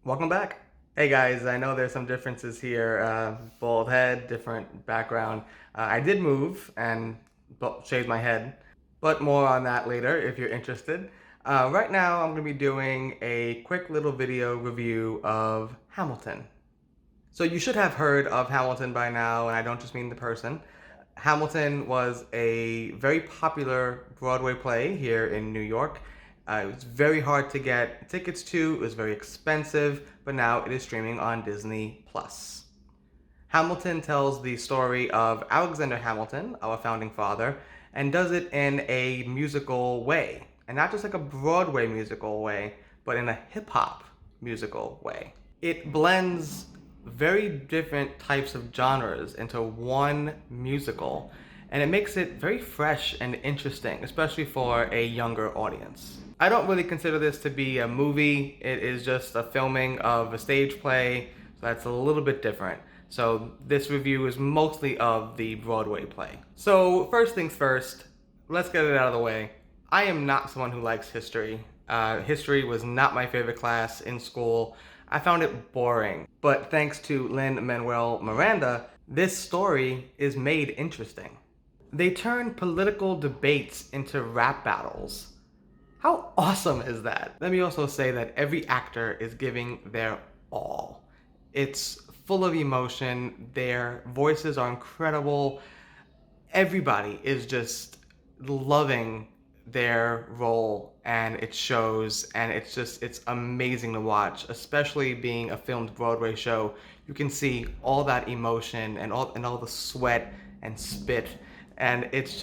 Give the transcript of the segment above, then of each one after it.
Welcome back. Hey guys, I know there's some differences here. Bald head, different background. I did move and shaved my head, but more on that later if you're interested. Right now, I'm going to be doing a quick little video review of Hamilton. So you should have heard of Hamilton by now, and I don't just mean the person. Hamilton was a very popular Broadway play here in New York. It was very hard to get tickets to, it was very expensive, but now it is streaming on Disney Plus. Hamilton tells the story of Alexander Hamilton, our founding father, and does it in a musical way. And not just like a Broadway musical way, but in a hip hop musical way. It blends very different types of genres into one musical, and it makes it very fresh and interesting, especially for a younger audience. I don't really consider this to be a movie. It is just a filming of a stage play, so that's a little bit different. So this review is mostly of the Broadway play. So first things first, let's get it out of the way. I am not someone who likes history. History was not my favorite class in school. I found it boring. But thanks to Lin-Manuel Miranda, this story is made interesting. They turn political debates into rap battles. How awesome is that? Let me also say that every actor is giving their all. It's full of emotion, their voices are incredible. Everybody is just loving their role, and it shows, and it's amazing to watch, especially being a filmed Broadway show. You can see all that emotion and all the sweat and spit, and it's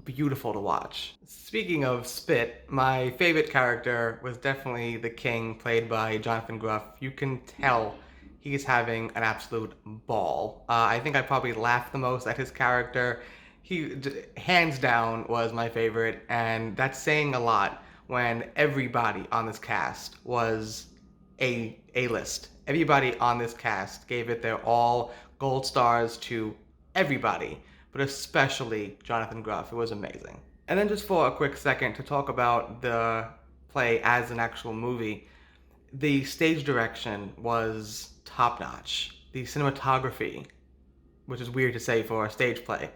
beautiful to watch. Speaking of spit, my favorite character was definitely the king, played by Jonathan Gruff. You can tell he's having an absolute ball. I think I probably laughed the most at his character. He, hands down, was my favorite, and that's saying a lot when everybody on this cast was A-list. Everybody on this cast gave it their all, gold stars to everybody, but especially Jonathan Gruff. It was amazing. And then just for a quick second to talk about the play as an actual movie, the stage direction was top-notch. The cinematography, which is weird to say for a stage play,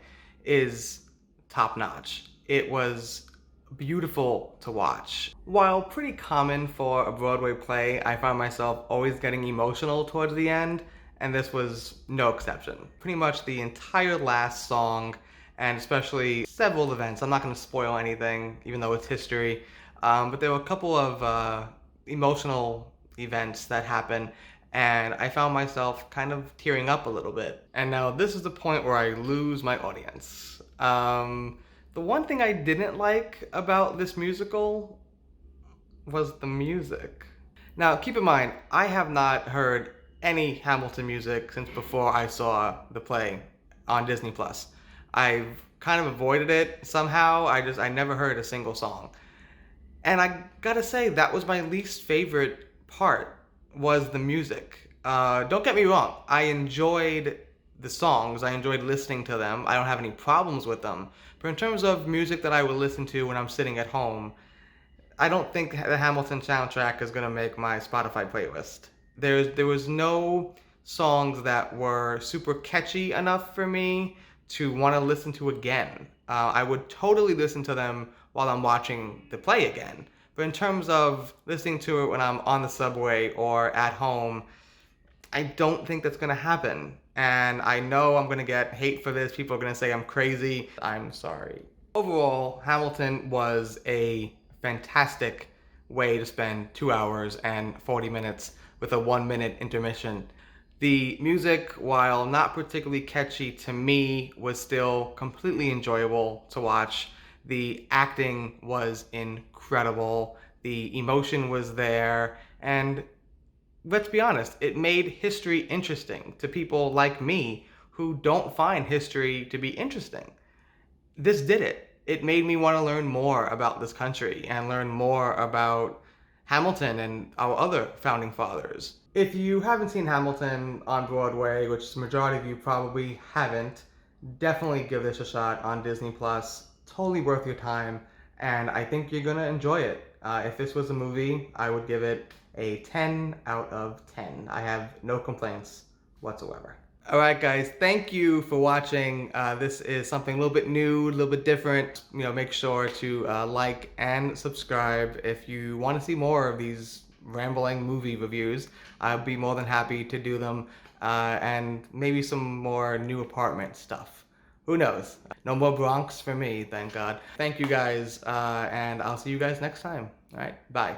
is top-notch. It was beautiful to watch. While pretty common for a Broadway play, I found myself always getting emotional towards the end, and this was no exception. Pretty much the entire last song, and especially several events. I'm not going to spoil anything, even though it's history, but there were a couple of emotional events that happen, and I found myself kind of tearing up a little bit. And now this is the point where I lose my audience. The one thing I didn't like about this musical was the music. Now keep in mind, I have not heard any Hamilton music since before I saw the play on Disney Plus. I've kind of avoided it somehow. I never heard a single song. And I gotta say, that was my least favorite part, was the music. Don't get me wrong, I enjoyed the songs, I enjoyed listening to them, I don't have any problems with them. But in terms of music that I would listen to when I'm sitting at home, I don't think the Hamilton soundtrack is gonna make my Spotify playlist. There was no songs that were super catchy enough for me to want to listen to again. I would totally listen to them while I'm watching the play again. But in terms of listening to it when I'm on the subway or at home, I don't think that's gonna happen. And I know I'm gonna get hate for this. People are gonna say I'm crazy. I'm sorry. Overall, Hamilton was a fantastic way to spend 2 hours and 40 minutes with a 1 minute intermission. The music, while not particularly catchy to me, was still completely enjoyable to watch. The acting was incredible. The emotion was there. And let's be honest, it made history interesting to people like me who don't find history to be interesting. This did it. It made me want to learn more about this country and learn more about Hamilton and our other founding fathers. If you haven't seen Hamilton on Broadway, which the majority of you probably haven't, definitely give this a shot on Disney Plus. Totally worth your time, and I think you're gonna enjoy it. If this was a movie, I would give it a 10 out of 10. I have no complaints whatsoever. All right, guys, thank you for watching. This is something a little bit new, a little bit different. Make sure to like and subscribe if you want to see more of these rambling movie reviews. I'd be more than happy to do them, and maybe some more new apartment stuff. Who knows? No more Bronx for me, thank God. Thank you guys, and I'll see you guys next time. All right, bye.